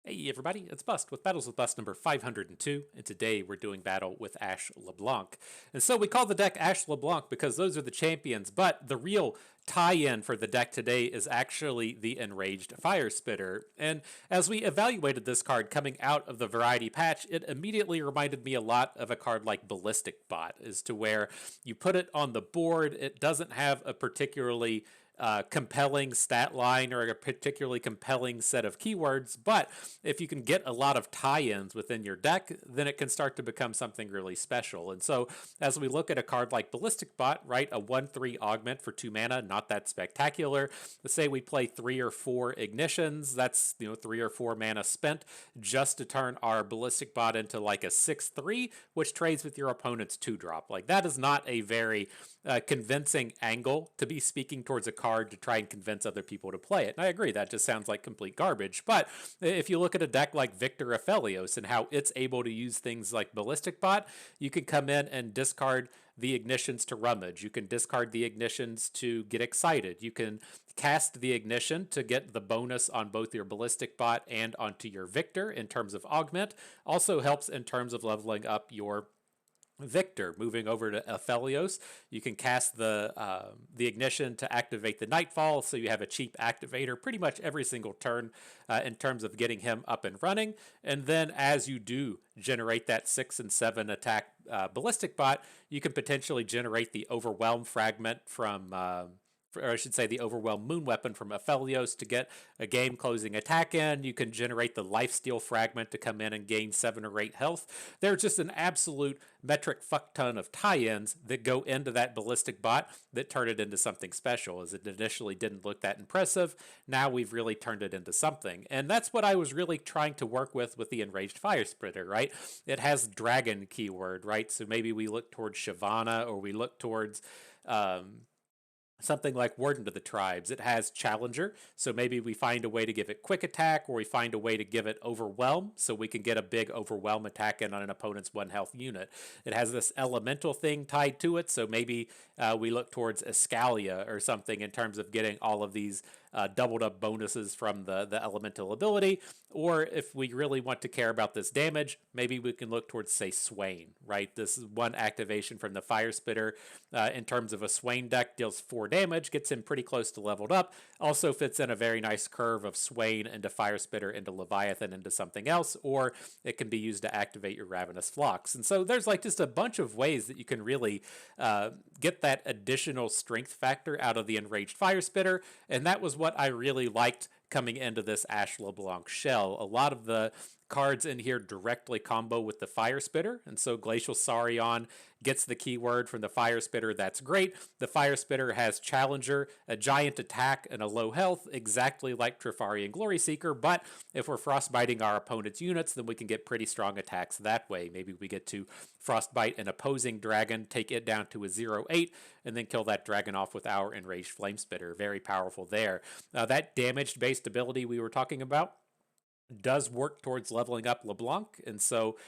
Hey everybody, it's Bust with Battles with Bust number 502, and today we're doing battle with Ashe LeBlanc. And so we call the deck Ashe LeBlanc because those are the champions, but the real tie-in for the deck today is actually the Enraged Fire Spitter. And as we evaluated this card coming out of the Variety patch, it immediately reminded me a lot of a card like Ballistic Bot, as to where you put it on the board, it doesn't have a particularly compelling stat line or a particularly compelling set of keywords, but if you can get a lot of tie-ins within your deck, then it can start to become something really special. And so as we look at a card like Ballistic Bot, right, a 1/3 augment for 2 mana, not that spectacular. Let's say we play 3 or 4 ignitions, that's 3 or 4 mana spent just to turn our Ballistic Bot into like a 6/3, which trades with your opponent's 2-drop. Like, that is not a very convincing angle to be speaking towards a card to try and convince other people to play it. And I agree, that just sounds like complete garbage. But if you look at a deck like Victor Aphelios and how it's able to use things like Ballistic Bot, you can come in and discard the ignitions to rummage. You can discard the ignitions to get excited. You can cast the ignition to get the bonus on both your Ballistic Bot and onto your Victor in terms of augment. Also helps in terms of leveling up your Victor. Moving over to Aphelios, you can cast the ignition to activate the Nightfall, so you have a cheap activator pretty much every single turn in terms of getting him up and running. And then as you do generate that 6 and 7 attack Ballistic Bot, you can potentially generate the Overwhelm fragment from or I should say the Overwhelm Moon Weapon from Aphelios to get a game-closing attack in. You can generate the Lifesteal Fragment to come in and gain 7 or 8 health. There's just an absolute metric fuck ton of tie-ins that go into that Ballistic Bot that turn it into something special. As it initially didn't look that impressive, now we've really turned it into something. And that's what I was really trying to work with the Enraged Fire Spitter, right? It has Dragon keyword, right? So maybe we look towards Shyvana, or we look towards something like Warden to the Tribes. It has Challenger, so maybe we find a way to give it Quick Attack, or we find a way to give it Overwhelm, so we can get a big Overwhelm attack in on an opponent's 1 health unit. It has this Elemental thing tied to it, so maybe we look towards Escalia or something in terms of getting all of these doubled up bonuses from the Elemental ability. Or if we really want to care about this damage, maybe we can look towards, say, Swain, right? This is 1 activation from the Fire Spitter in terms of a Swain deck, deals 4 damage, gets him pretty close to leveled up, also fits in a very nice curve of Swain into Fire Spitter into Leviathan into something else, or it can be used to activate your Ravenous Flocks. And so there's like just a bunch of ways that you can really get that additional strength factor out of the Enraged Fire Spitter, and that was what I really liked coming into this Ashe LeBlanc shell. A lot of the cards in here directly combo with the Fire Spitter, and so Glacial Saurion gets the keyword from the Fire Spitter. That's great. The Fire Spitter has Challenger, a giant attack, and a low health, exactly like Trifarian Glory Seeker, but if we're frostbiting our opponent's units, then we can get pretty strong attacks that way. Maybe we get to frostbite an opposing dragon, take it down to a 0/8, and then kill that dragon off with our Enraged Flame Spitter. Very powerful there. That damage-based ability we were talking about does work towards leveling up LeBlanc, and so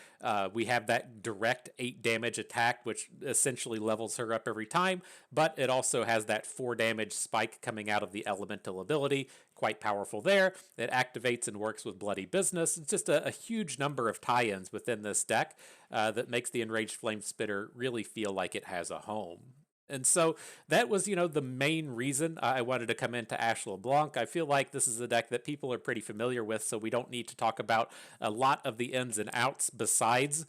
we have that direct 8 damage attack, which essentially levels her up every time, but it also has that 4 damage spike coming out of the Elemental ability, quite powerful there. It activates and works with Bloody Business. It's just a huge number of tie-ins within this deck that makes the Enraged Flame Spitter really feel like it has a home. And so that was, the main reason I wanted to come into Ashe LeBlanc. I feel like this is a deck that people are pretty familiar with, so we don't need to talk about a lot of the ins and outs besides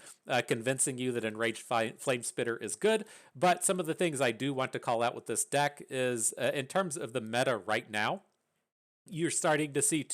convincing you that Enraged Flame Spitter is good. But some of the things I do want to call out with this deck is, in terms of the meta right now, you're starting to see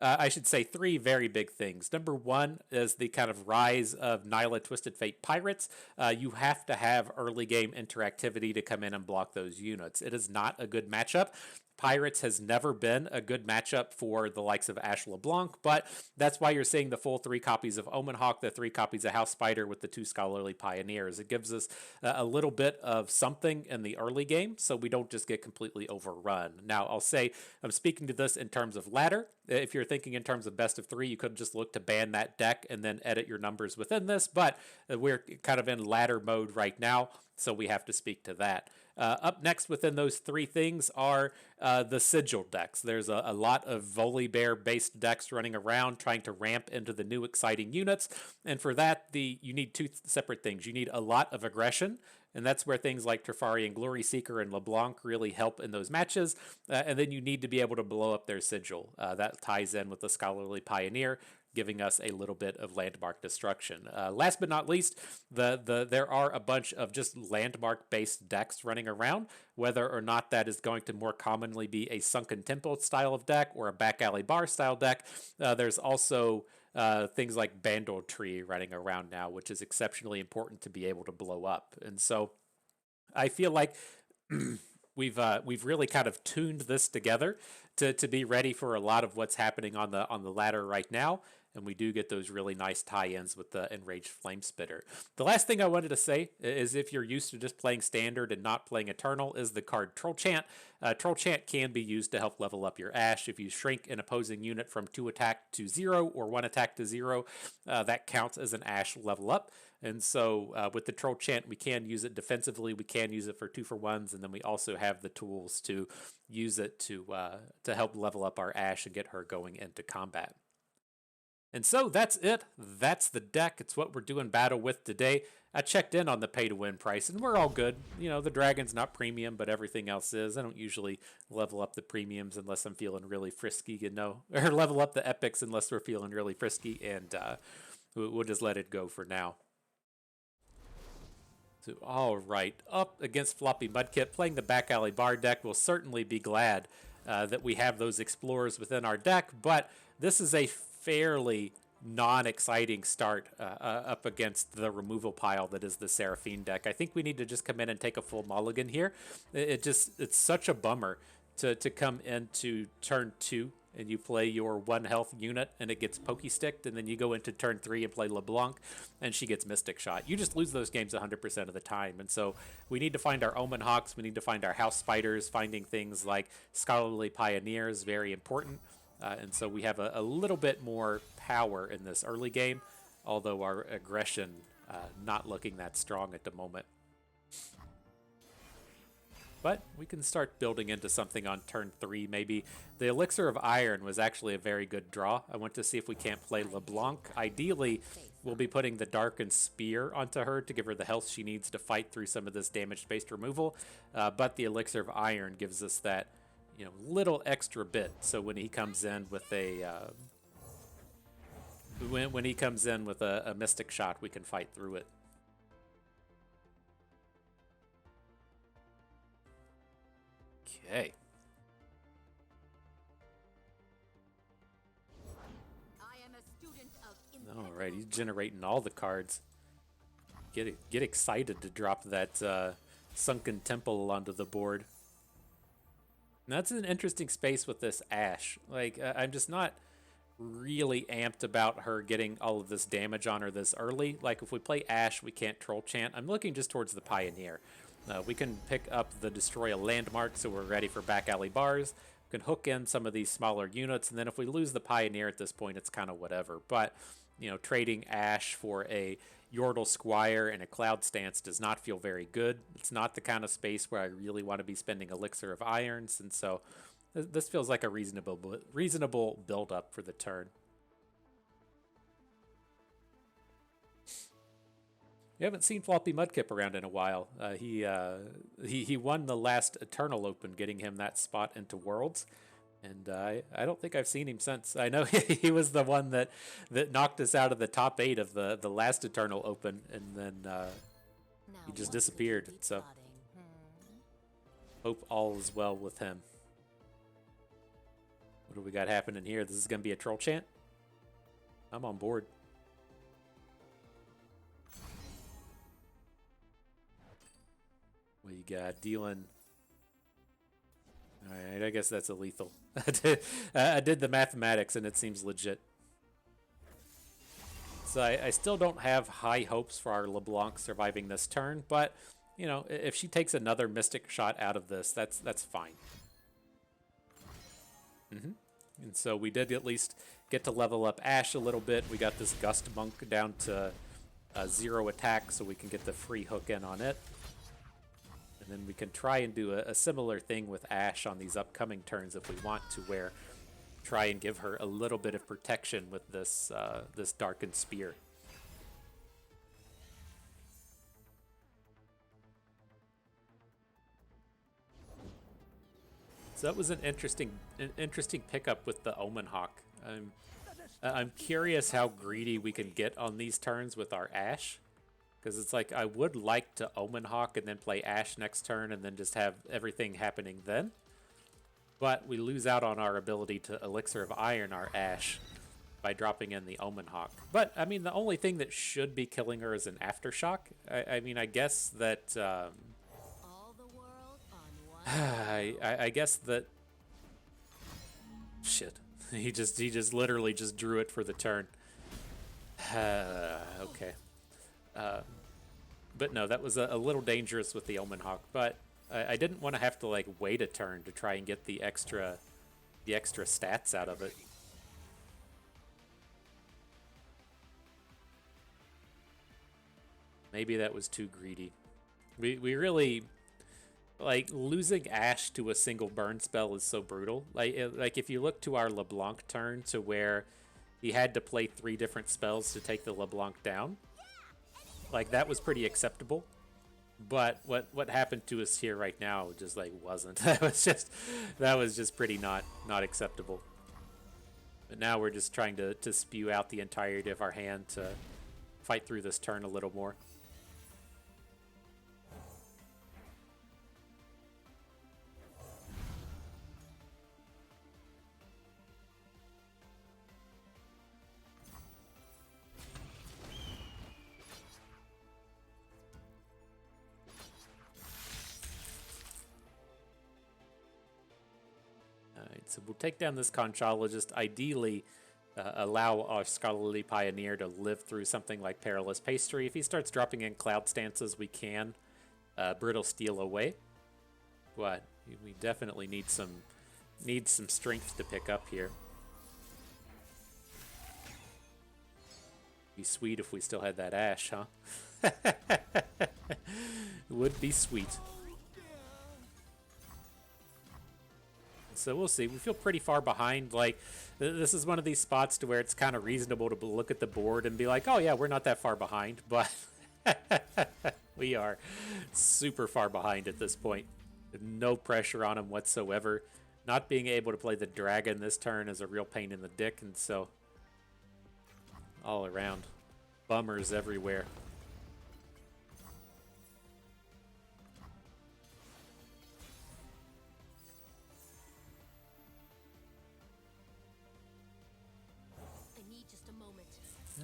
I should say 3 very big things. Number 1 is the kind of rise of Nyla Twisted Fate Pirates. You have to have early game interactivity to come in and block those units. It is not a good matchup. Pirates has never been a good matchup for the likes of Ashe LeBlanc, but that's why you're seeing the full 3 copies of Omen Hawk, the 3 copies of House Spider with the 2 Scholarly Pioneers. It gives us a little bit of something in the early game, so we don't just get completely overrun. Now, I'll say, I'm speaking to this in terms of ladder. If you're thinking in terms of best of 3, you could just look to ban that deck and then edit your numbers within this, but we're kind of in ladder mode right now. so we have to speak to that. Up next within those three things are the sigil decks. There's a lot of Volibear based decks running around trying to ramp into the new exciting units, and for that you need two separate things. You need a lot of aggression, and that's where things like Trifari and Glory Seeker and LeBlanc really help in those matches. And then you need to be able to blow up their sigil. That ties in with the Scholarly Pioneer, giving us a little bit of landmark destruction. Last but not least, there are a bunch of just landmark-based decks running around. Whether or not that is going to more commonly be a Sunken Temple style of deck or a Back Alley Bar style deck, there's also things like Bandle Tree running around now, which is exceptionally important to be able to blow up. And so I feel like we've really kind of tuned this together to be ready for a lot of what's happening on the ladder right now. And we do get those really nice tie-ins with the Enraged Flamespitter. The last thing I wanted to say is if you're used to just playing Standard and not playing Eternal is the card Troll Chant. Troll Chant can be used to help level up your Ashe. If you shrink an opposing unit from 2 attack to 0 or 1 attack to 0, that counts as an Ashe level up. And so with the Troll Chant, we can use it defensively. We can use it for 2-for-1s, and then we also have the tools to use it to help level up our Ashe and get her going into combat. And so that's it. That's the deck. It's what we're doing battle with today. I checked in on the pay-to-win price, and we're all good. You know, the Dragon's not premium, but everything else is. I don't usually level up the premiums unless I'm feeling really frisky, or level up the epics unless we're feeling really frisky, and we'll just let it go for now. So, all right, up against Floppy Mudkip, playing the Back Alley Bar deck. We'll certainly be glad that we have those Explorers within our deck, but this is a fairly non-exciting start up against the removal pile that is the Seraphine deck. I think we need to just come in and take a full mulligan here. It's such a bummer to come into turn 2 and you play your 1 health unit and it gets pokey-sticked, and then you go into turn 3 and play LeBlanc and she gets Mystic Shot. You just lose those games 100% of the time. And so we need to find our Omen Hawks, we need to find our House Spiders. Finding things like Scholarly Pioneer is very important. And so we have a little bit more power in this early game, although our aggression not looking that strong at the moment. But we can start building into something on turn 3 maybe. The Elixir of Iron was actually a very good draw. I want to see if we can't play LeBlanc. Ideally, we'll be putting the Darkened Spear onto her to give her the health she needs to fight through some of this damage-based removal. But the Elixir of Iron gives us that little extra bit. So when he comes in with a Mystic Shot, we can fight through it. Okay. All right, he's generating all the cards. Get excited to drop that Sunken Temple onto the board. Now, that's an interesting space with this Ashe. Like, I'm just not really amped about her getting all of this damage on her this early. Like, if we play Ashe, we can't Troll Chant. I'm looking just towards the Pioneer. We can pick up the Destroy a Landmark, so we're ready for Back Alley Bars. We can hook in some of these smaller units, and then if we lose the Pioneer at this point, it's kind of whatever. But, trading Ashe for a Yordle Squire and a Cloud Stance does not feel very good. It's not the kind of space where I really want to be spending Elixir of Irons, and so this feels like a reasonable build-up for the turn. We haven't seen Floppy Mudkip around in a while. He won the last Eternal Open, getting him that spot into Worlds, and I don't think I've seen him since. I know he was the one that knocked us out of the top 8 of the last Eternal Open, and then he just disappeared. So hope all is well with him. What do we got happening here? This is going to be a Troll Chant? I'm on board. We got dealing. All right, I guess that's a lethal. I did the mathematics and it seems legit. So I still don't have high hopes for our LeBlanc surviving this turn, but if she takes another Mystic Shot out of this, that's fine. And so we did at least get to level up Ashe a little bit. We got this Gust Monk down to 0 attack, so we can get the free hook in on it. And then we can try and do a similar thing with Ashe on these upcoming turns if we want to, where try and give her a little bit of protection with this this Darkened Spear. So that was an interesting pickup with the Omen Hawk. I'm curious how greedy we can get on these turns with our Ashe. Because it's like, I would like to Omen Hawk and then play Ashe next turn and then just have everything happening then. But we lose out on our ability to Elixir of Iron our Ashe by dropping in the Omen Hawk. But, I mean, the only thing that should be killing her is an Aftershock. I mean, I guess that... I guess that... Shit. He just literally just drew it for the turn. Okay. But no, that was a little dangerous with the Omen Hawk. But I didn't want to have to like wait a turn to try and get the extra stats out of it. Maybe that was too greedy. We really, like, losing Ashe to a single burn spell is so brutal. Like if you look to our LeBlanc turn to where he had to play 3 different spells to take the LeBlanc down, like that was pretty acceptable. But what happened to us here right now just like wasn't. that was just pretty not acceptable. But now we're just trying to spew out the entirety of our hand to fight through this turn a little more. So we'll take down this Conchologist, ideally allow our Scholarly Pioneer to live through something like Perilous Pastry. If he starts dropping in Cloud Stances, we can Brittle Steel away. But we definitely need some strength to pick up here. Be sweet if we still had that Ashe, huh? Would be sweet. So we'll see. We feel pretty far behind. Like, this is one of these spots to where it's kind of reasonable to look at the board and be like, oh yeah, we're not that far behind. But we are super far behind at this point. No pressure on him whatsoever. Not being able to play the dragon this turn is a real pain in the dick. And so, all around, bummers everywhere.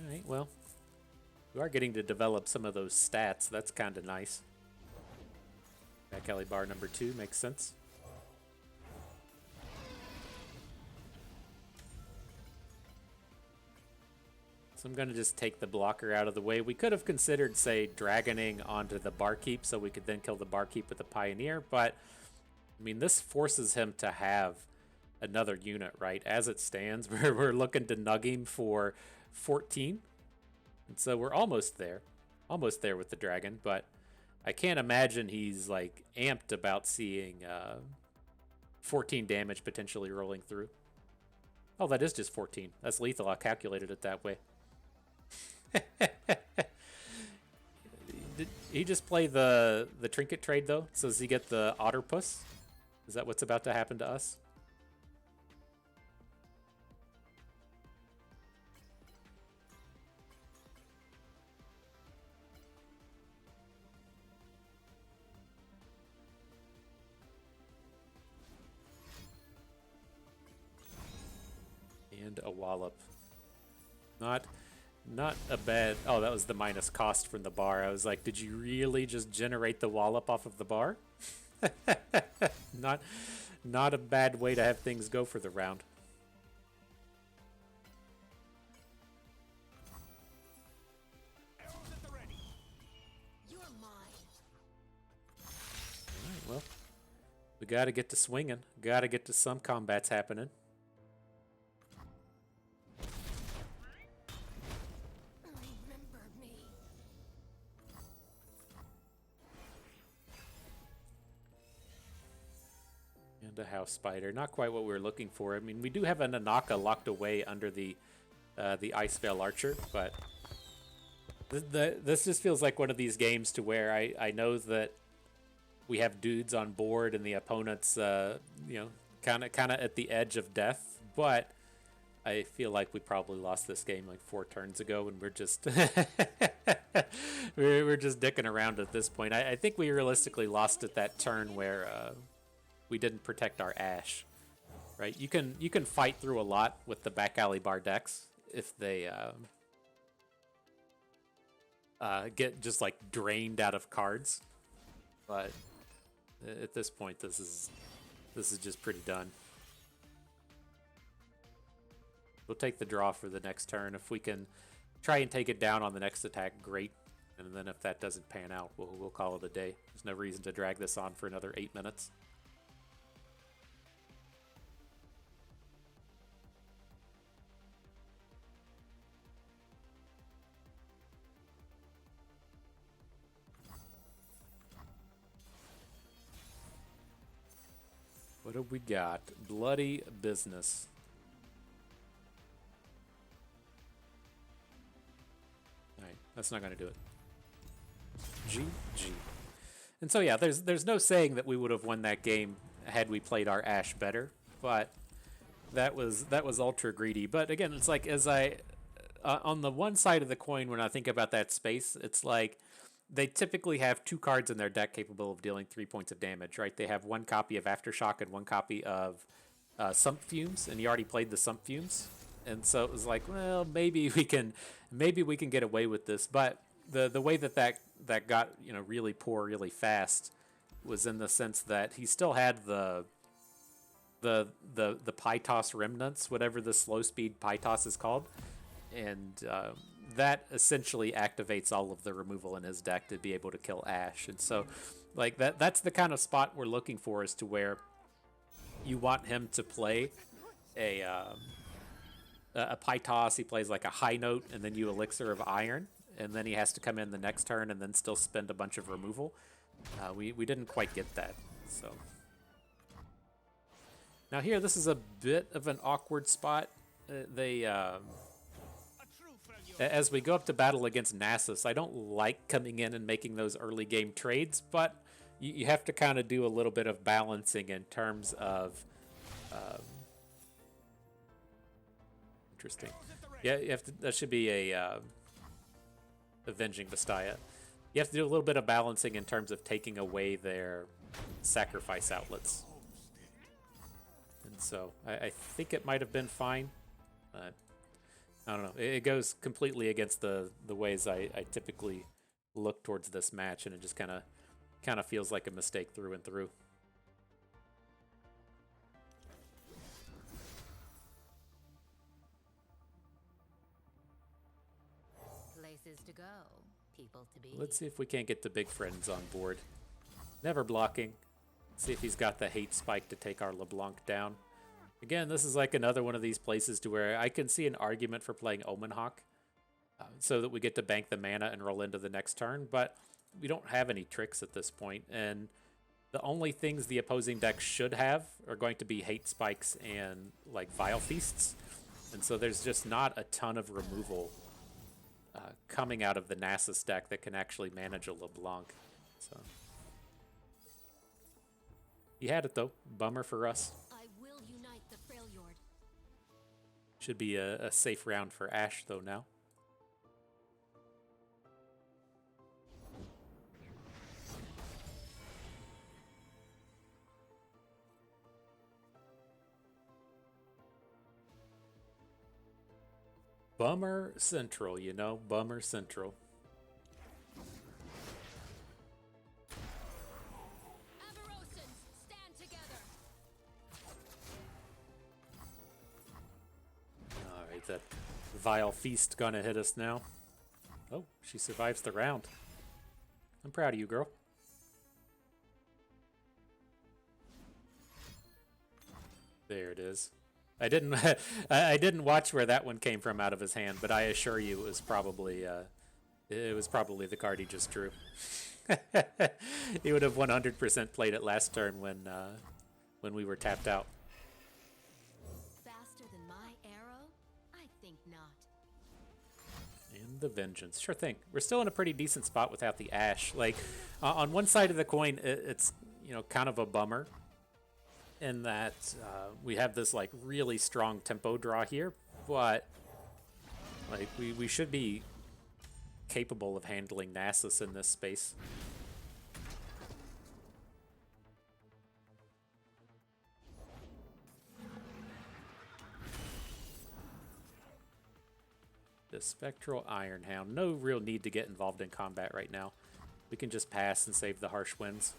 Alright, well, we are getting to develop some of those stats. That's kind of nice. Back alley bar number 2 makes sense. So I'm going to just take the blocker out of the way. We could have considered, say, dragoning onto the Barkeep so we could then kill the Barkeep with the Pioneer, but, I mean, this forces him to have another unit, right? As it stands, we're looking to nug him for 14, and so we're almost there with the dragon, but I can't imagine he's like amped about seeing 14 damage potentially rolling through. Oh, that is just 14. That's lethal. I calculated it that way. Did he just play the trinket trade though? So does he get the Otterpuss? Is that what's about to happen to us? And a wallop. Not a bad... Oh, that was the minus cost from the bar. I was like, did you really just generate the wallop off of the bar? Not a bad way to have things go for the round. Alright, well, we gotta get to swinging. Gotta get to some combats happening. a House Spider. Not quite what we were looking for. I mean, we do have a Nanaka locked away under the Ice Veil Archer, but this just feels like one of these games to where I know that we have dudes on board and the opponent's, you know, kind of at the edge of death, but I feel like we probably lost this game like 4 turns ago, and we're just we're just dicking around at this point. I think we realistically lost at that turn where we didn't protect our Ashe, right? You can fight through a lot with the back alley bar decks if they get just like drained out of cards, but at this point, this is just pretty done. We'll take the draw for the next turn. If we can try and take it down on the next attack, great. And then if that doesn't pan out, we'll call it a day. There's no reason to drag this on for another 8 minutes. What have we got? Bloody business. Alright, that's not going to do it. GG. And so yeah, there's no saying that we would have won that game had we played our Ashe better, but that was ultra greedy. But again, it's like, as I on the one side of the coin, when I think about that space, it's like they typically have 2 cards in their deck capable of dealing 3 points of damage, right? They have 1 copy of Aftershock and 1 copy of Sump Fumes, and you already played the Sump Fumes, and so it was like, well, maybe we can get away with this. But the way that got, you know, really poor really fast was in the sense that he still had the Pytos remnants, whatever the slow speed Pytos is called, and that essentially activates all of the removal in his deck to be able to kill Ashe. And so, like, that's the kind of spot we're looking for, as to where you want him to play a Pytos. He plays like a High Note, and then you Elixir of Iron, and then he has to come in the next turn and then still spend a bunch of removal. We didn't quite get that. So now here, this is a bit of an awkward spot. As we go up to battle against Nasus, I don't like coming in and making those early game trades, but you have to kind of do a little bit of balancing in terms of... interesting. Yeah, you have to, that should be a Avenging Vastaya. You have to do a little bit of balancing in terms of taking away their sacrifice outlets. And so I think it might have been fine. I don't know. It goes completely against the ways I typically look towards this match, and it just kind of feels like a mistake through and through. Places to go, people to be. Let's see if we can't get the big friends on board. Never blocking. See if he's got the hate spike to take our LeBlanc down. Again, this is like another one of these places to where I can see an argument for playing Omen Hawk, so that we get to bank the mana and roll into the next turn, but we don't have any tricks at this point, and the only things the opposing deck should have are going to be hate spikes and like Vile Feasts, and so there's just not a ton of removal coming out of the Nasus deck that can actually manage a LeBlanc. So he had it though. Bummer for us. Should be a safe round for Ashe, though, now. Bummer Central, you know? Bummer Central. That Vile Feast gonna hit us now. Oh, she survives the round. I'm proud of you, girl. There it is. I didn't watch where that one came from out of his hand, but I assure you it was probably the card he just drew. He would have 100% played it last turn when when we were tapped out. Faster than my arrow? I think not. And the vengeance. Sure thing. We're still in a pretty decent spot without the Ashe. Like, on one side of the coin, it's, you know, kind of a bummer in that we have this, like, really strong tempo draw here, but, like, we should be capable of handling Nasus in this space. The Spectral Ironhound. No real need to get involved in combat right now. We can just pass and save the harsh winds.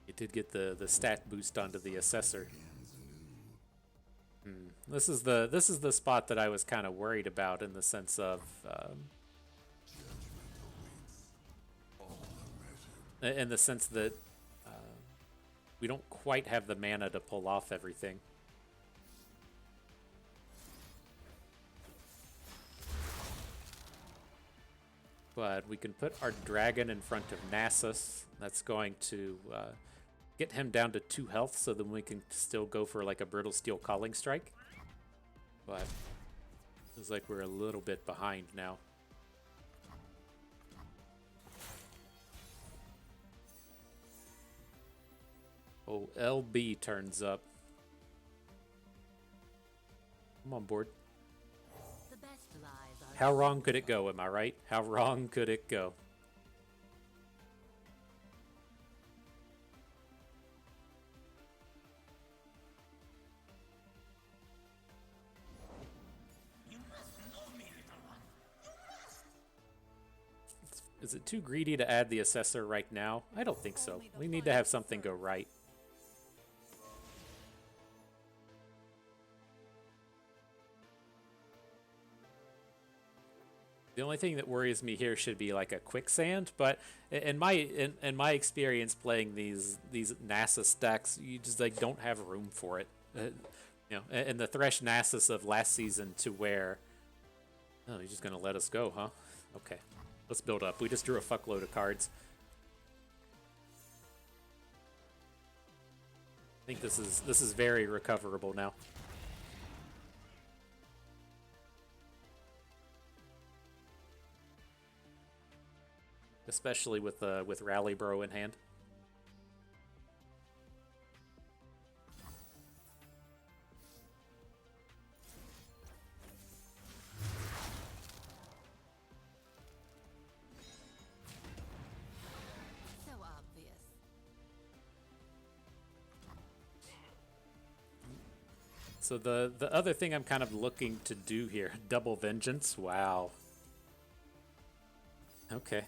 It did get the stat boost onto the Assessor. This is the spot that I was kind of worried about in the sense of that we don't quite have the mana to pull off everything. But we can put our dragon in front of Nasus. That's going to get him down to 2 health, so then we can still go for like a Brittle Steel Calling Strike. But it's like we're a little bit behind now. Oh, LB turns up. I'm on board. The best lies are How wrong could it go, am I right? How wrong could it go? Is it too greedy to add the Assessor right now? I don't think so. We need to have something go right. The only thing that worries me here should be like a quicksand, but in my experience playing these Nasus decks, you just like don't have room for it. You know, and the Thresh Nasus of last season to where, oh, you're just gonna let us go, huh? Okay, let's build up. We just drew a fuckload of cards. I think this is very recoverable now. Especially with Rally Bro in hand. so obvious. So the other thing I'm kind of looking to do here, double vengeance. Wow. Okay.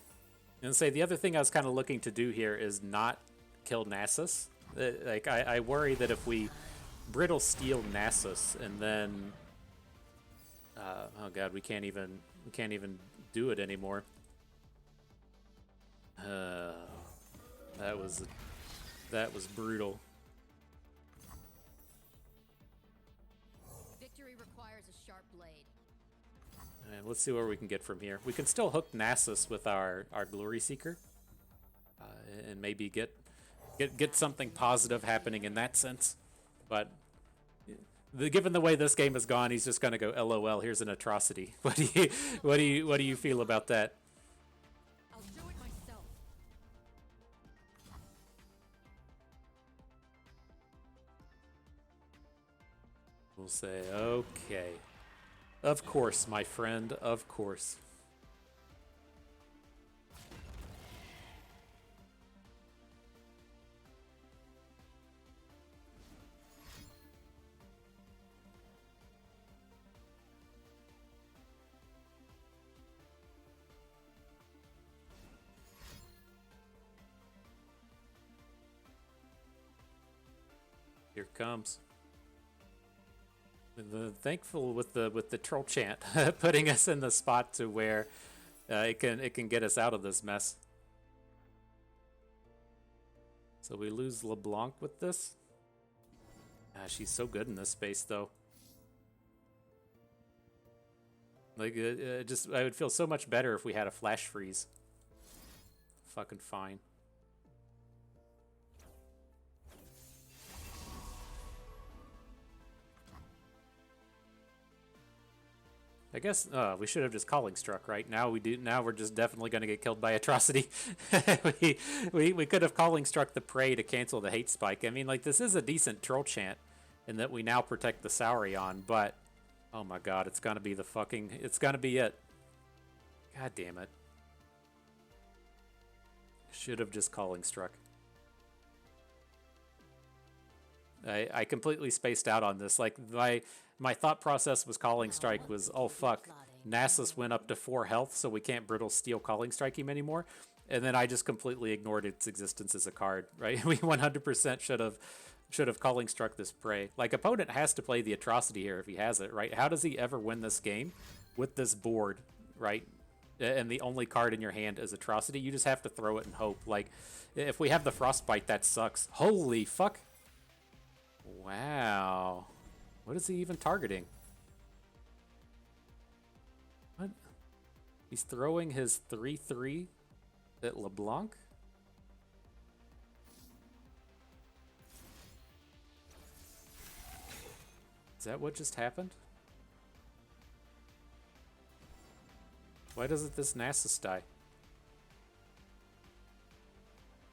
And say the other thing I was kind of looking to do here is not kill Nasus. Like I worry that if we brittle steel Nasus and then oh god, we can't even do it anymore. That was brutal. Victory requires a sharp blade. And let's see where we can get from here. We can still hook Nasus with our Glory Seeker, and maybe get something positive happening in that sense. But given the way this game has gone, he's just gonna go LOL. Here's an atrocity. What do you feel about that? I'll do it myself. We'll say okay. Of course, my friend. Of course. Here it comes. Thankful with the troll chant putting us in the spot to where it can get us out of this mess. So we lose LeBlanc with this. She's so good in this space though. Like, I would feel so much better if we had a flash freeze. Fucking fine. I guess we should have just calling struck, right? Now we do. Now we're just definitely going to get killed by atrocity. we could have calling struck the prey to cancel the hate spike. I mean, like, this is a decent troll chant, in that we now protect the Saurion. But oh my god, it's gonna be the fucking. It's gonna be it. God damn it. Should have just calling struck. I completely spaced out on this. Like, my thought process was calling strike was, oh fuck, Nasus went up to 4 health, so we can't brittle steel calling strike him anymore. And then I just completely ignored its existence as a card, right? We 100% should have calling struck this prey. Like, opponent has to play the atrocity here if he has it, right? How does he ever win this game with this board, right? And the only card in your hand is atrocity. You just have to throw it and hope. Like, if we have the frostbite, that sucks. Holy fuck. Wow. What is he even targeting? What? He's throwing his 3/3 at LeBlanc? Is that what just happened? Why doesn't this Nasus die?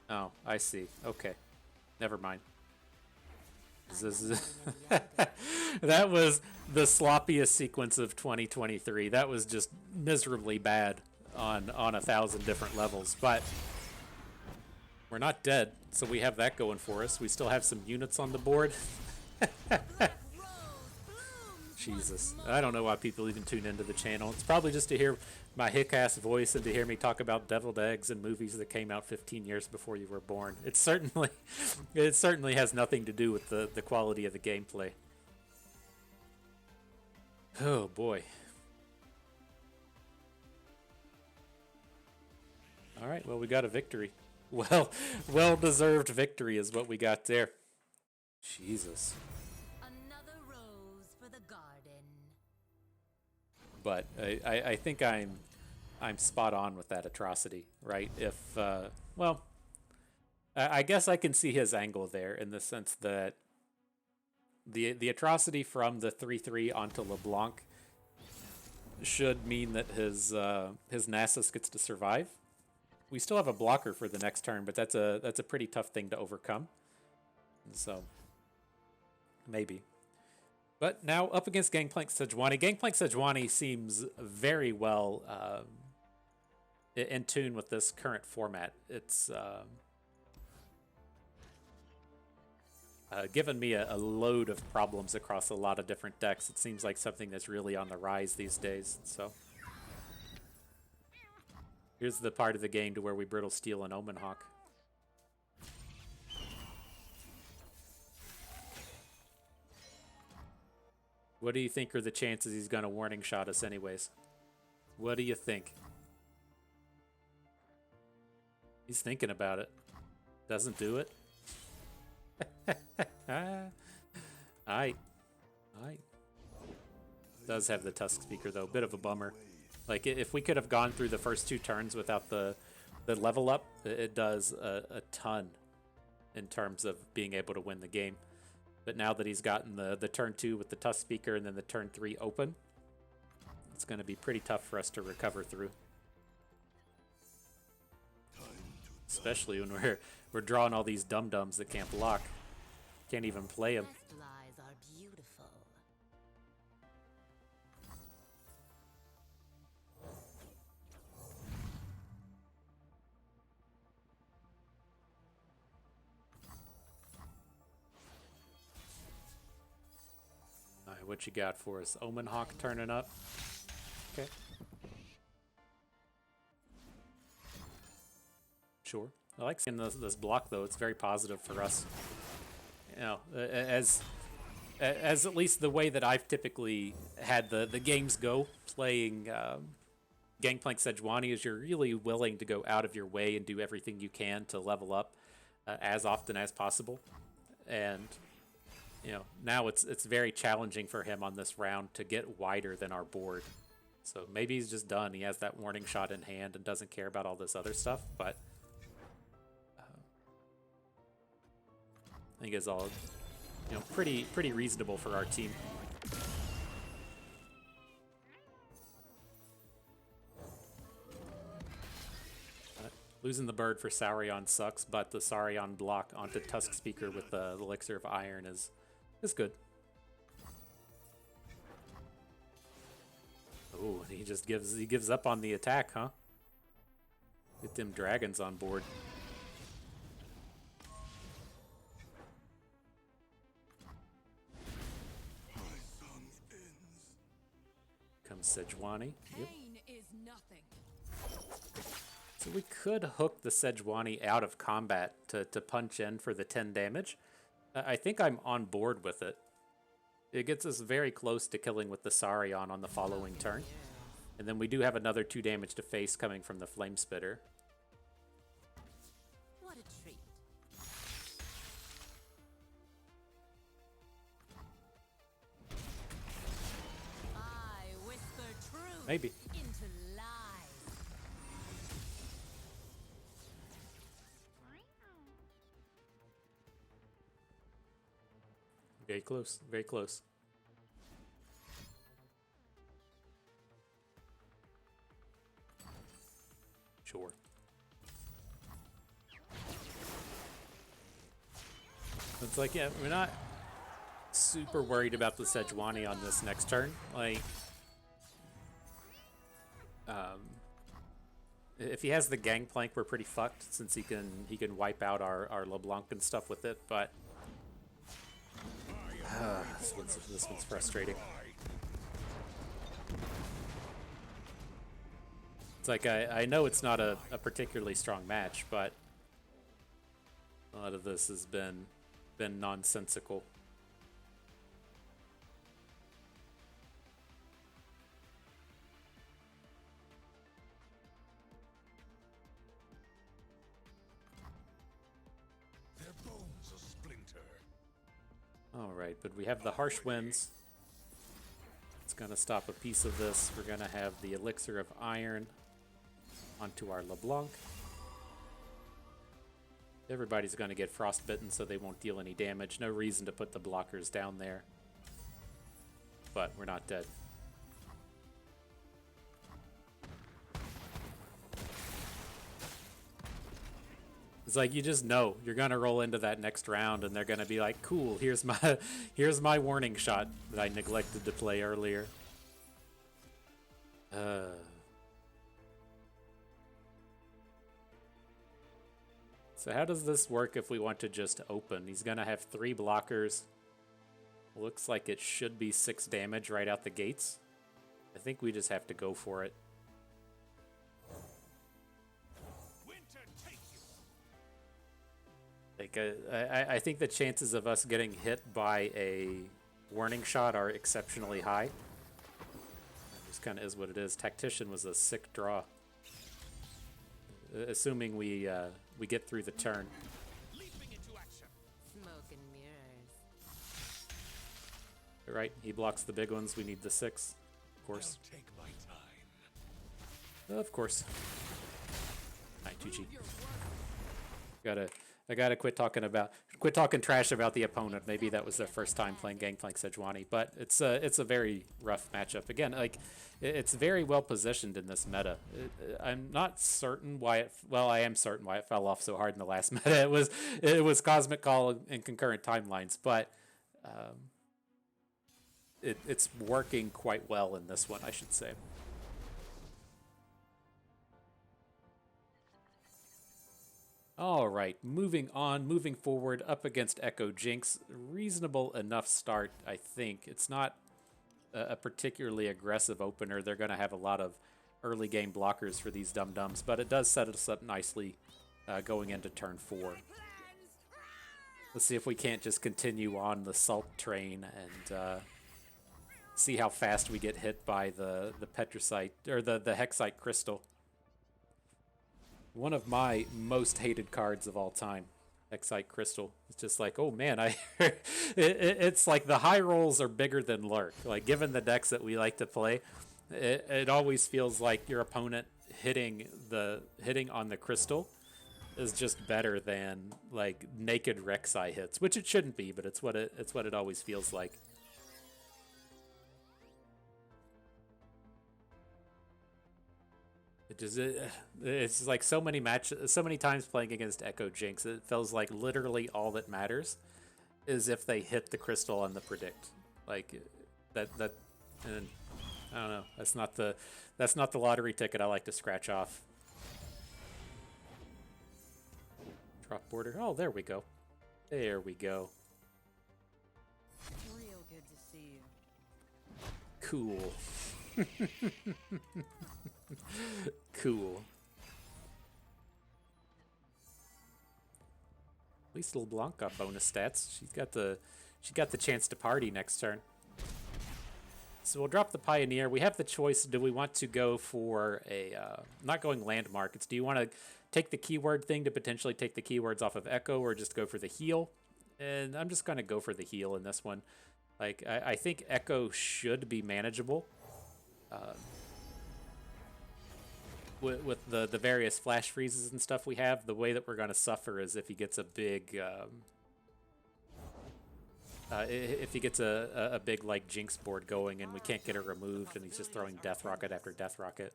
Oh, I see. Okay. Never mind. That was the sloppiest sequence of 2023. That was just miserably bad on 1,000 different levels. But we're not dead, so we have that going for us. We still have some units on the board. Jesus. I don't know why people even tune into the channel. It's probably just to hear my hick-ass voice and to hear me talk about deviled eggs and movies that came out 15 years before you were born. It certainly has nothing to do with the quality of the gameplay. Oh, boy. All right, well, we got a victory. Well-deserved victory is what we got there. Jesus. But I think I'm spot on with that atrocity, right? If well, I guess I can see his angle there in the sense that the atrocity from the 3/3 onto LeBlanc should mean that his Nasus gets to survive. We still have a blocker for the next turn, but that's a pretty tough thing to overcome. So maybe. But now up against Gangplank Sejuani. Gangplank Sejuani seems very well in tune with this current format. It's given me a load of problems across a lot of different decks. It seems like something that's really on the rise these days. So here's the part of the game to where we brittle steel and Omen Hawk. What do you think are the chances he's going to warning shot us anyways? What do you think? He's thinking about it. Doesn't do it. Aight. Does have the Tusk Speaker though. Bit of a bummer. Like, if we could have gone through the first 2 turns without the level up, it does a ton in terms of being able to win the game. But now that he's gotten the turn 2 with the Tusk Speaker and then the turn 3 open, it's going to be pretty tough for us to recover through. Especially when we're drawing all these dum-dums that can't block. Can't even play them. What you got for us? Omen Hawk turning up. Okay. Sure. I like seeing this block though. It's very positive for us. You know, as at least the way that I've typically had the games go playing Gangplank Sejuani is you're really willing to go out of your way and do everything you can to level up as often as possible. And you know, now it's very challenging for him on this round to get wider than our board. So maybe he's just done. He has that warning shot in hand and doesn't care about all this other stuff, but I think it's all, you know, pretty reasonable for our team. Losing the bird for Saurion sucks, but the Saurion block onto Tusk Speaker with the Elixir of Iron is good. Oh, he just gives up on the attack, huh? Get them dragons on board. Comes Sejuani. Yep. So we could hook the Sejuani out of combat to punch in for the 10 damage. I think I'm on board with it. It gets us very close to killing with the Saurion on the following turn. And then we do have another 2 damage to face coming from the Flame Spitter. What a treat. I whisper truth Maybe. into lies. Very close, very close. Sure. It's like, yeah, we're not super worried about the Sejuani on this next turn. Like, if he has the Gangplank, we're pretty fucked since he can wipe out our LeBlanc and stuff with it. But this one's frustrating. It's like I know it's not a particularly strong match, but a lot of this has been nonsensical. Their bones a splinter. All right, but we have the harsh winds. It's gonna stop a piece of this. We're gonna have the Elixir of Iron onto our LeBlanc. Everybody's going to get frostbitten, so they won't deal any damage. No reason to put the blockers down there. But we're not dead. It's like you just know you're going to roll into that next round, and they're going to be like, "Cool, here's my warning shot that I neglected to play earlier." So how does this work if we want to just open? He's going to have 3 blockers. Looks like it should be 6 damage right out the gates. I think we just have to go for it. Like, I think the chances of us getting hit by a warning shot are exceptionally high. It just kind of is what it is. Tactician was a sick draw. Assuming we get through the turn. Smoke and mirrors. Right, he blocks the big ones. We need the 6, of course. I'll take my time. Of course. Hi, GG. I gotta quit talking trash about the opponent. Maybe that was their first time playing Gangplank Sejuani, but it's a very rough matchup. Again, like it's very well positioned in this meta. I'm not certain why I am certain why it fell off so hard in the last meta. It was Cosmic Call and concurrent timelines, but it's working quite well in this one, I should say. All right, moving on, moving forward, up against Ekko Jinx. Reasonable enough start, I think. It's not a particularly aggressive opener. They're going to have a lot of early game blockers for these dum-dums, but it does set us up nicely going into turn 4. Let's see if we can't just continue on the salt train and see how fast we get hit by the Petricite, or the Hexite Crystal. One of my most hated cards of all time, Hexite Crystal. It's just like, oh man, it's like the high rolls are bigger than lurk. Like, given the decks that we like to play, It always feels like your opponent hitting on the crystal is just better than like naked Rek'Sai hits, which it shouldn't be, but it's what it always feels like. It's like so many times playing against Ekko Jinx, it feels like literally all that matters is if they hit the crystal on the predict. Like that and I don't know. That's not the lottery ticket I like to scratch off. Drop border. Oh, there we go. There we go. Real good to see you. Cool. Cool. At least LeBlanc got bonus stats. She got the chance to party next turn. So we'll drop the Pioneer. We have the choice. Do we want to go for a not going landmark? It's do you want to take the keyword thing to potentially take the keywords off of Ekko, or just go for the heal? And I'm just gonna go for the heal in this one. Like I think Ekko should be manageable. With the various flash freezes and stuff we have, the way that we're going to suffer is if he gets a big big like Jinx board going and we can't get it removed and he's just throwing Death Rocket after Death Rocket.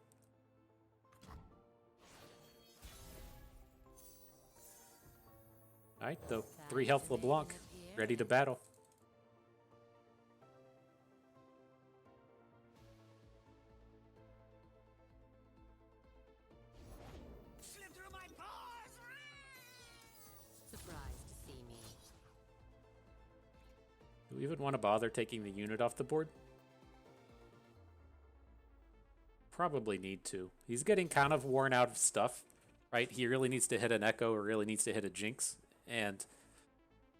Alright, the 3 health LeBlanc, ready to battle. Do we even want to bother taking the unit off the board? Probably need to. He's getting kind of worn out of stuff, right? He really needs to hit an Ekko or really needs to hit a Jinx. And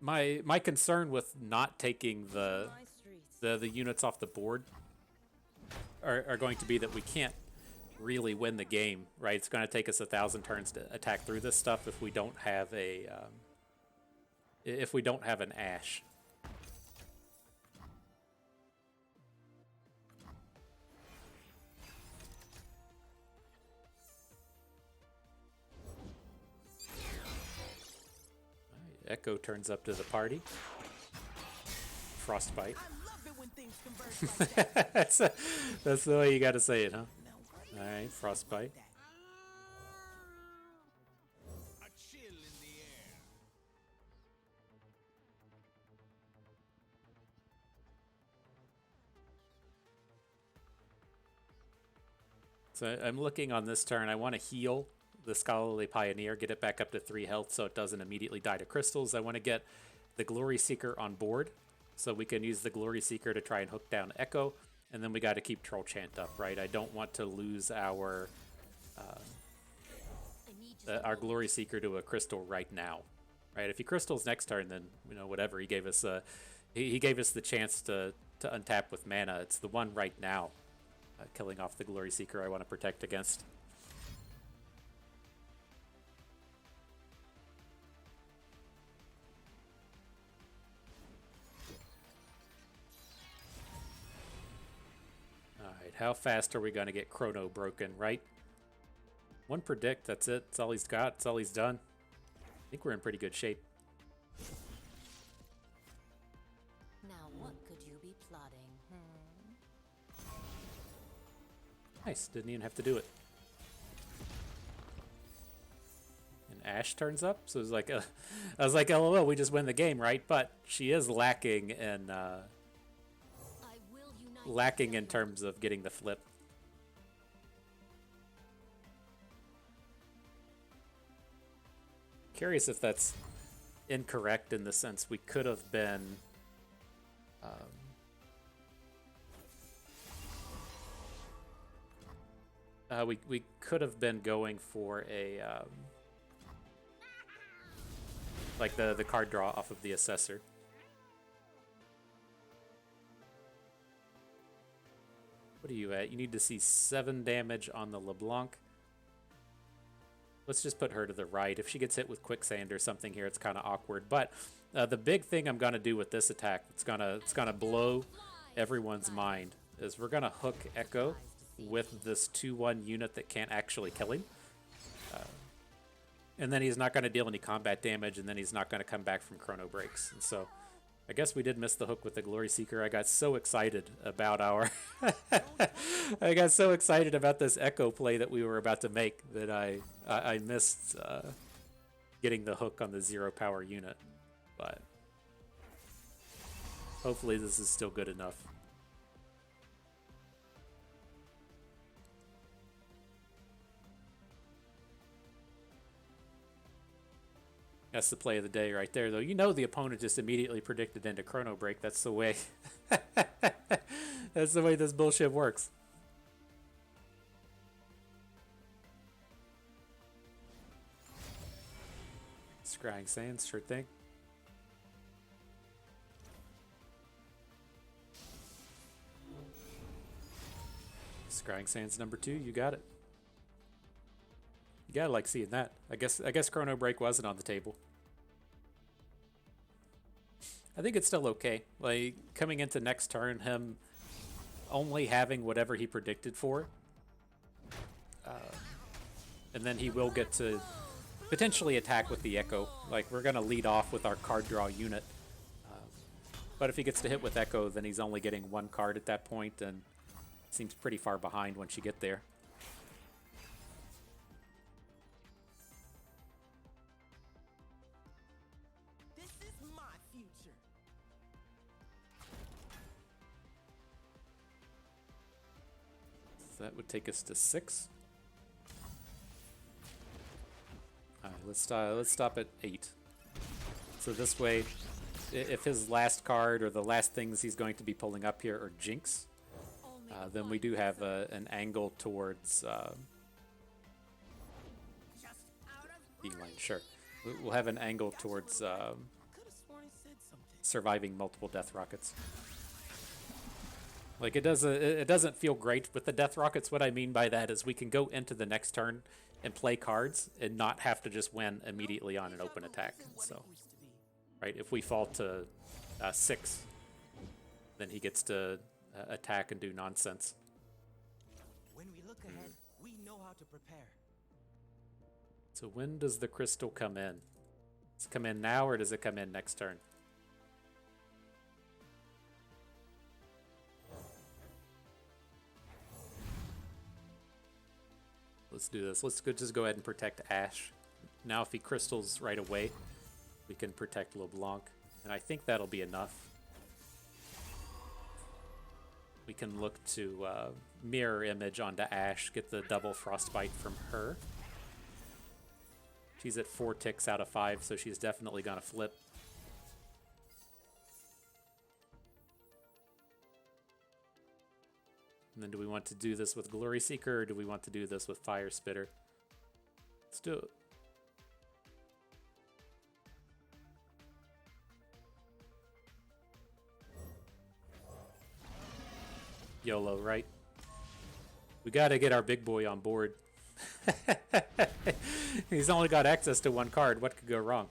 my concern with not taking the units off the board are going to be that we can't really win the game, right? It's going to take us 1,000 turns to attack through this stuff if we don't have an Ashe. Ekko turns up to the party. Frostbite. that's the way you gotta say it, huh? Alright, Frostbite. A chill in the air. So I'm looking on this turn. I want to heal the Scholarly Pioneer, get it back up to 3 health so it doesn't immediately die to crystals. I want to get the Glory Seeker on board so we can use the Glory Seeker to try and hook down Ekko, and then we got to keep Troll Chant up, right? I don't want to lose our Glory Seeker to a crystal right now, right? If he crystals next turn, then whatever. He gave us he gave us the chance to untap with mana. It's the one right now, killing off the Glory Seeker I want to protect against. How fast are we going to get Chrono broken, right? 1 predict, that's it. That's all he's got. That's all he's done. I think we're in pretty good shape. Now what could you be plotting? Nice, didn't even have to do it. And Ashe turns up, so it was like, I was like, LOL, we just win the game, right? But she is lacking in terms of getting the flip. Curious if that's incorrect in the sense we could have been we could have been going for a like the card draw off of the Assessor. What are you at? You need to see 7 damage on the LeBlanc. Let's just put her to the right. If she gets hit with Quicksand or something here, it's kind of awkward. But the big thing I'm going to do with this attack, it's gonna blow everyone's mind, is we're going to hook Ekko with this 2-1 unit that can't actually kill him. And then he's not going to deal any combat damage, and then he's not going to come back from chrono breaks. And so I guess we did miss the hook with the Glory Seeker. I got so excited about our... I got so excited about this Ekko play that we were about to make that I missed getting the hook on the 0 power unit. But hopefully this is still good enough. That's the play of the day right there, though. You know the opponent just immediately predicted into chrono break. That's the way. That's the way this bullshit works. Scrying Sands, sure thing. Scrying Sands number 2, you got it. You gotta like seeing that. I guess chrono break wasn't on the table. I think it's still okay. Like coming into next turn, him only having whatever he predicted for, and then he will get to potentially attack with the Ekko. Like we're gonna lead off with our card draw unit, but if he gets to hit with Ekko, then he's only getting 1 card at that point, and seems pretty far behind once you get there. That would take us to 6. All right, let's stop at 8. So this way, if his last card or the last things he's going to be pulling up here are Jinx, then we do have an angle towards E-Lane. Sure, we'll have an angle towards surviving multiple death rockets. Like it doesn't feel great with the death rockets. What I mean by that is we can go into the next turn and play cards and not have to just win immediately on an open attack. So, right, if we fall to 6, then he gets to attack and do nonsense. When we look ahead, we know how to prepare. So when does the crystal come in? Does it come in now or does it come in next turn? Let's do this. Let's just go ahead and protect Ashe. Now if he crystals right away, we can protect LeBlanc. And I think that'll be enough. We can look to mirror image onto Ashe, get the double frostbite from her. She's at 4 ticks out of 5, so she's definitely gonna flip. And then do we want to do this with Glory Seeker, or do we want to do this with Fire Spitter? Let's do it. YOLO, right? We gotta get our big boy on board. He's only got access to 1 card. What could go wrong?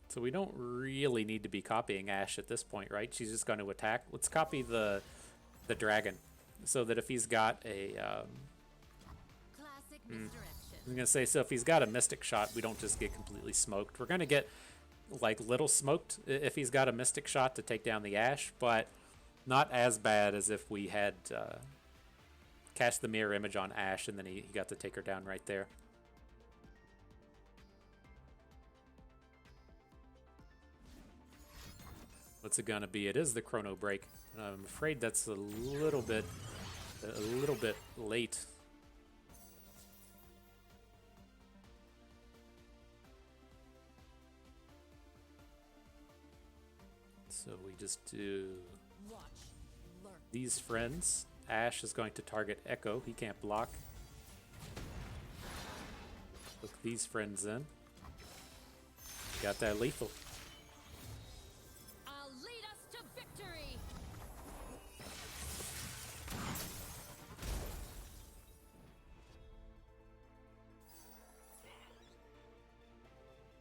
So we don't really need to be copying Ashe at this point, right? She's just going to attack. Let's copy the dragon, so that if he's got a Classic misdirection. I'm gonna say, so if he's got a Mystic Shot, we don't just get completely smoked. We're gonna get like little smoked if he's got a Mystic Shot to take down the Ashe, but not as bad as if we had cast the mirror image on Ashe and then he got to take her down right there. What's it gonna be? It is the chrono break. I'm afraid that's a little bit late. So we just do these friends. Ashe is going to target Ekko. He can't block. Hook these friends in. Got that lethal. I'll lead us to victory.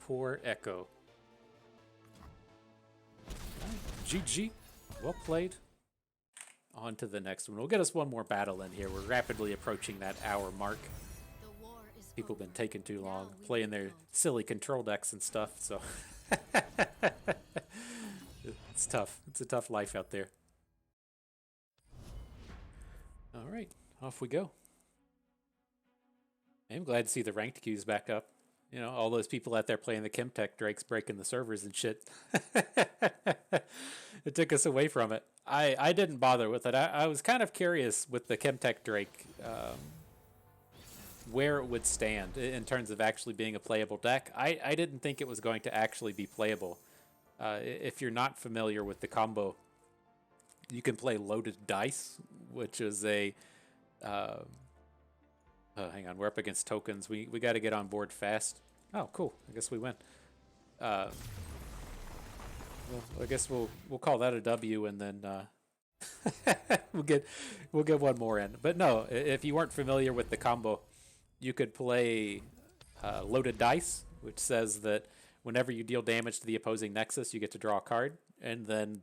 Poor Ekko. GG. Well played. On to the next one. We'll get us one more battle in here. We're rapidly approaching that hour mark. The war is People have been taking too long Now we playing their rebuild. silly control decks and stuff, so it's tough. It's a tough life out there. All right, off we go. I'm glad to see the ranked queues back up. You know, all those people out there playing the Chemtech Drakes breaking the servers and shit. It took us away from it. I didn't bother with it. I was kind of curious with the Chemtech Drake where it would stand in terms of actually being a playable deck. I didn't think it was going to actually be playable. If you're not familiar with the combo, you can play Loaded Dice, which is a... oh, hang on, we're up against tokens. We got to get on board fast. Oh, cool. I guess we win. Well, I guess we'll call that a W, and then we'll get one more in. But no, if you weren't familiar with the combo, you could play Loaded Dice, which says that whenever you deal damage to the opposing Nexus, you get to draw a card, and then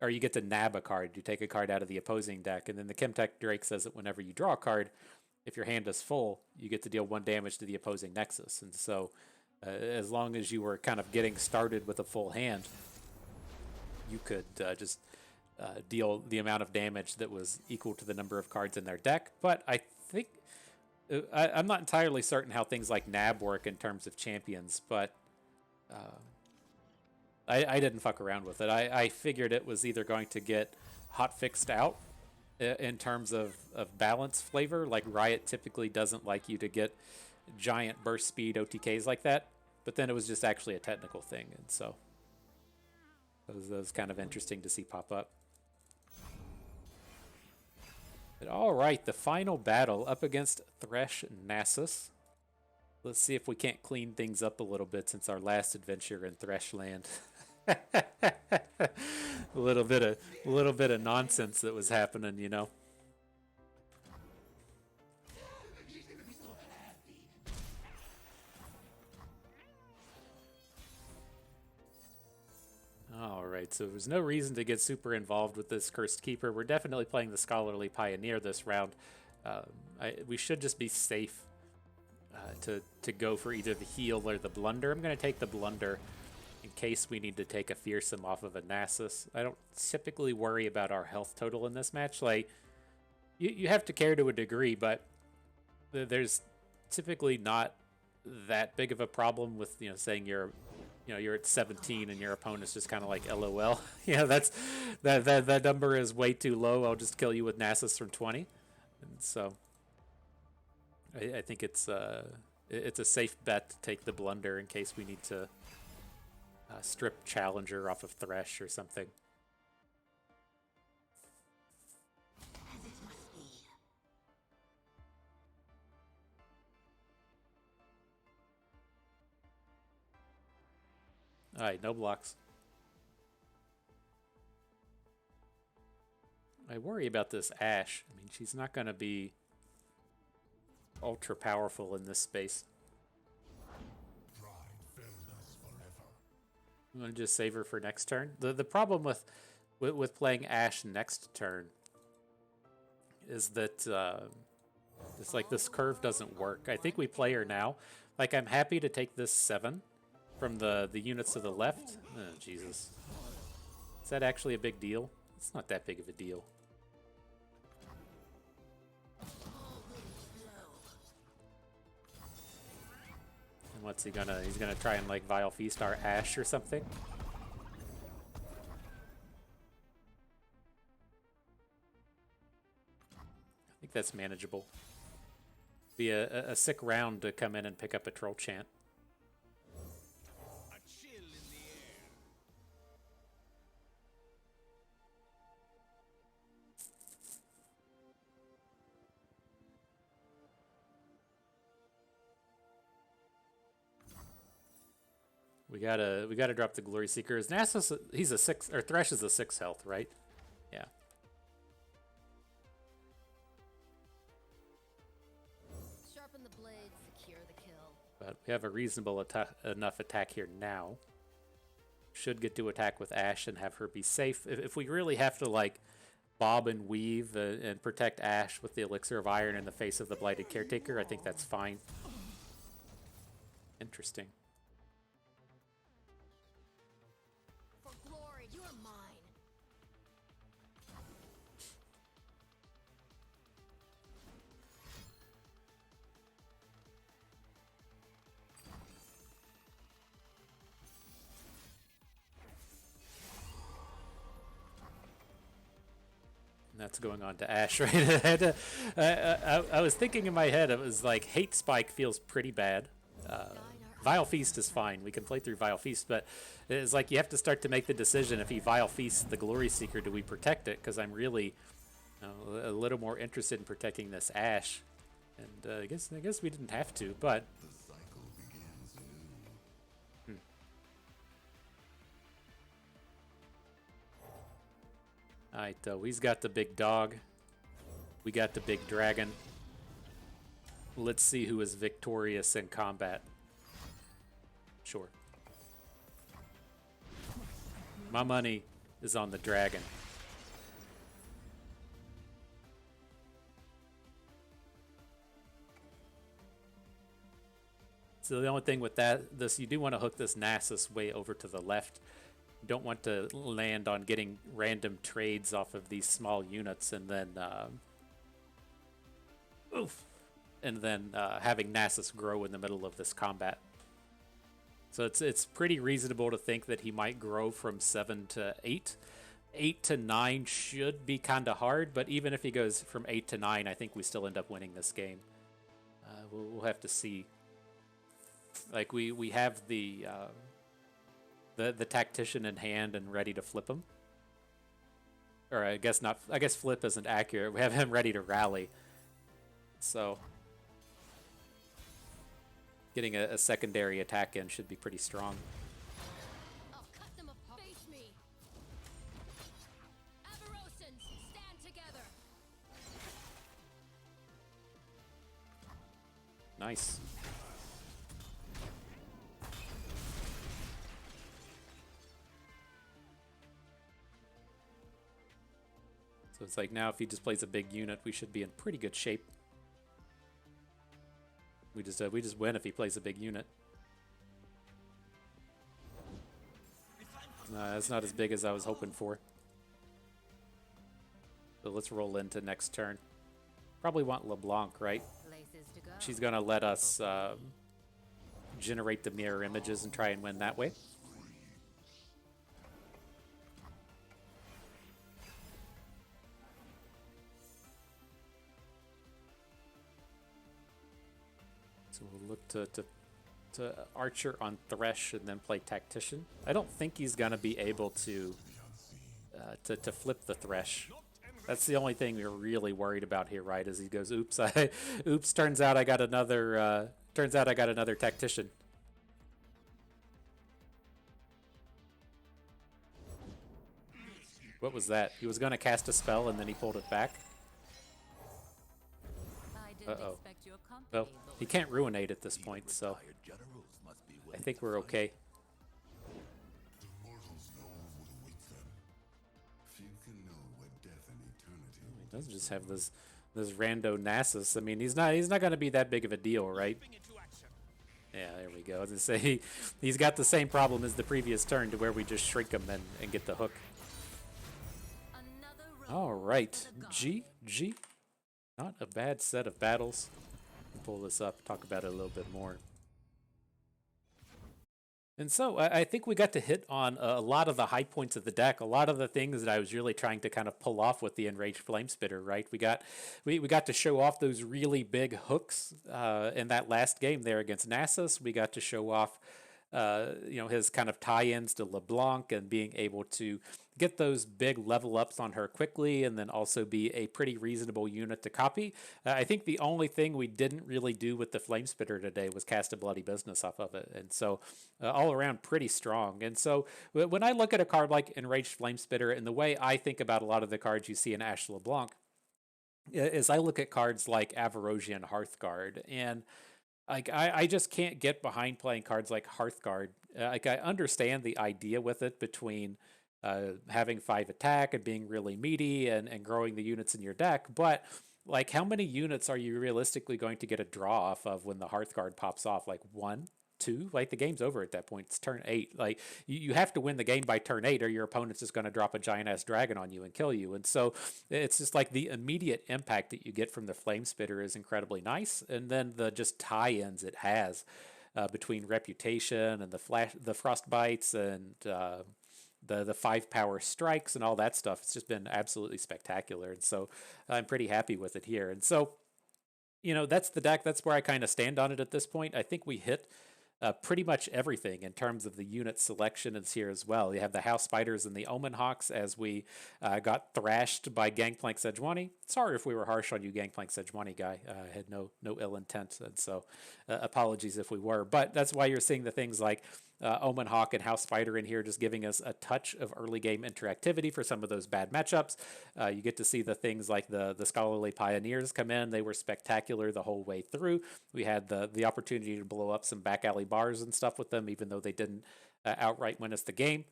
or you get to nab a card. You take a card out of the opposing deck, and then the Chemtech Drake says that whenever you draw a card, if your hand is full, you get to deal 1 damage to the opposing Nexus. And so, as long as you were kind of getting started with a full hand, you could just deal the amount of damage that was equal to the number of cards in their deck. But I think, I'm not entirely certain how things like nab work in terms of champions, but I didn't fuck around with it. I figured it was either going to get hot fixed out in terms of balance flavor. Like Riot typically doesn't like you to get giant burst speed OTKs like that, but then it was just actually a technical thing, and so it was kind of interesting to see pop up. But all right, the final battle up against Thresh Nasus. Let's see if we can't clean things up a little bit since our last adventure in Thresh Land. a little bit of nonsense that was happening, you know. Alright, so there's no reason to get super involved with this Cursed Keeper. We're definitely playing the Scholarly Pioneer this round. We should just be safe to go for either the heal or the Blunder. I'm going to take the Blunder in case we need to take a Fearsome off of a Nasus. I don't typically worry about our health total in this match. Like, you have to care to a degree, but there's typically not that big of a problem with, you know, saying you're at 17 and your opponent's just kind of like LOL. That number is way too low. I'll just kill you with Nasus from 20. And so I think it's a safe bet to take the Blunder in case we need to strip Challenger off of Thresh or something. Alright, no blocks. I worry about this Ashe. I mean, she's not going to be ultra powerful in this space. I'm going to just save her for next turn. The problem with playing Ashe next turn is that it's like this curve doesn't work. I think we play her now. Like, I'm happy to take this 7 from the units to the left. Oh, Jesus. Is that actually a big deal? It's not that big of a deal. And what's he gonna... He's gonna try and, like, Vile Feast our Ashe or something? I think that's manageable. Be a sick round to come in and pick up a Troll Chant. We gotta drop the Glory Seekers. Nasus, he's a 6, or Thresh is a 6 health, right? Yeah. Sharpen the blade, secure the kill. But we have a reasonable enough attack here now. should get to attack with Ashe and have her be safe. If we really have to like bob and weave and protect Ashe with the Elixir of Iron in the face of the Blighted Caretaker, I think that's fine. Interesting. For glory, you are mine. That's going on to Ashe, right? I was thinking in my head, it was like, Hate Spike feels pretty bad. Vile Feast is fine. We can play through Vile Feast, but it's like you have to start to make the decision, if he Vile Feasts the Glory Seeker, do we protect it? Because I'm really a little more interested in protecting this Ashe. And I guess we didn't have to, but... The cycle begins anew. Alright, he's got the big dog. We got the big dragon. Let's see who is victorious in combat. Sure. My money is on the dragon. So the only thing with this, you do want to hook this Nasus way over to the left. You don't want to land on getting random trades off of these small units and then having Nasus grow in the middle of this combat. So it's pretty reasonable to think that he might grow from 7 to 8. 8 to 9 should be kind of hard, but even if he goes from 8 to 9, I think we still end up winning this game. We'll have to see. Like we have the tactician in hand and ready to flip him. Or I guess not. I guess flip isn't accurate. We have him ready to rally. So getting a secondary attack in should be pretty strong. I'll cut them apart. Face me. Avarosans, stand together. Nice. So it's like now if he just plays a big unit, we should be in pretty good shape. We just win if he plays a big unit. That's not as big as I was hoping for. So let's roll into next turn. Probably want LeBlanc, right? Places to go. She's gonna let us generate the mirror images and try and win that way. So we'll look to Archer on Thresh and then play Tactician. I don't think he's gonna be able to flip the Thresh. That's the only thing we're really worried about here, right? As he goes, oops, oops. Turns out I got another Tactician. What was that? He was gonna cast a spell and then he pulled it back. I didn't Uh-oh. expect your company, Well, he Lord. can't ruinate at this point, so Retired generals must be I willing think to we're fight. okay. The mortals know what awaits them. Few can know what death and eternity will He doesn't just have this rando Nasus. I mean, he's not going to be that big of a deal, right? Yeah, there we go. I was gonna say he's got the same problem as the previous turn, to where we just shrink him and get the hook. Another All rose right, for the gods. G. Not a bad set of battles. Pull this up, talk about it a little bit more. And so I think we got to hit on a lot of the high points of the deck, a lot of the things that I was really trying to kind of pull off with the Enraged Flamespitter, right? We got to show off those really big hooks in that last game there against Nasus. We got to show off his kind of tie-ins to LeBlanc and being able to get those big level ups on her quickly and then also be a pretty reasonable unit to copy. I think the only thing we didn't really do with the Flamespitter today was cast a Bloody Business off of it. And so all around pretty strong. And so when I look at a card like Enraged Flamespitter, and the way I think about a lot of the cards you see in Ashe LeBlanc is I look at cards like Avarosian Hearthguard, and Like I just can't get behind playing cards like Hearthguard. Like I understand the idea with it between having 5 attack and being really meaty and growing the units in your deck, but like how many units are you realistically going to get a draw off of when the Hearthguard pops off? Like 1, 2? Like the game's over at that point. It's turn 8. Like you have to win the game by turn 8 or your opponent's just going to drop a giant ass dragon on you and kill you. And so it's just like the immediate impact that you get from the Flame Spitter is incredibly nice. And then the just tie-ins it has between Reputation and the Frost Bites and the 5 power strikes and all that stuff. It's just been absolutely spectacular. And so I'm pretty happy with it here. And so, that's the deck. That's where I kind of stand on it at this point. I think we hit pretty much everything in terms of the unit selection is here as well. You have the House Spiders and the Omen Hawks as we got thrashed by Gangplank Sejuani. Sorry if we were harsh on you, Gangplank Sejuani guy. I had no ill intent, and so apologies if we were. But that's why you're seeing the things like Omen Hawk and House Fighter in here just giving us a touch of early game interactivity for some of those bad matchups. You get to see the things like the Scholarly Pioneers come in. They were spectacular the whole way through. We had the opportunity to blow up some back alley bars and stuff with them, even though they didn't outright win us the game.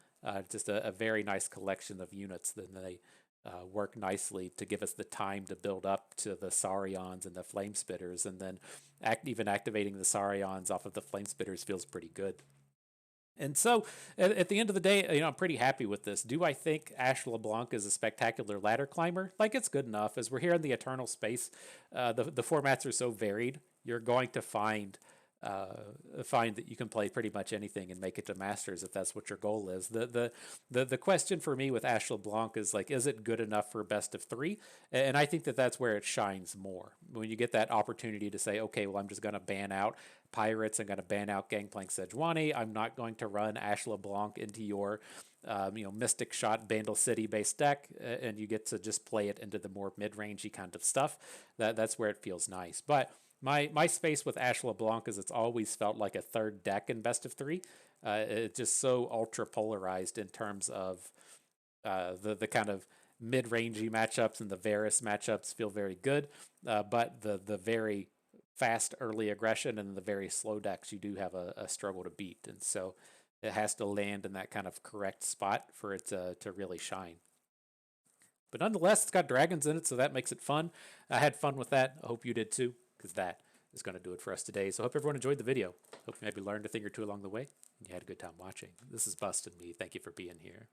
Just a very nice collection of units. Then they work nicely to give us the time to build up to the Saurions and the Flame Spitters, and then even activating the Saurions off of the Flame Spitters feels pretty good. And so, at the end of the day, I'm pretty happy with this. Do I think Ashe LeBlanc is a spectacular ladder climber? Like, it's good enough. As we're here in the Eternal Space, the formats are so varied. You're going to find that you can play pretty much anything and make it to Masters if that's what your goal is. The question for me with Ashe LeBlanc is like, is it good enough for best of 3? And I think that's where it shines more. When you get that opportunity to say, okay, well, I'm just going to ban out Pirates, I'm going to ban out Gangplank Sejuani, I'm not going to run Ashe LeBlanc into your Mystic Shot Bandle City based deck, and you get to just play it into the more mid-rangey kind of stuff. That's where it feels nice. But my space with Ashe LeBlanc is it's always felt like a third deck in best of 3. It's just so ultra polarized in terms of the kind of mid-rangey matchups, and the Varus matchups feel very good, but the very fast early aggression and the very slow decks you do have a struggle to beat. And so it has to land in that kind of correct spot for it to really shine. But nonetheless, it's got dragons in it, so that makes it fun. I had fun with that. I hope you did too, because that is going to do it for us today. So I hope everyone enjoyed the video. Hope you maybe learned a thing or two along the way, and you had a good time watching. This is Bustin' Me. Thank you for being here.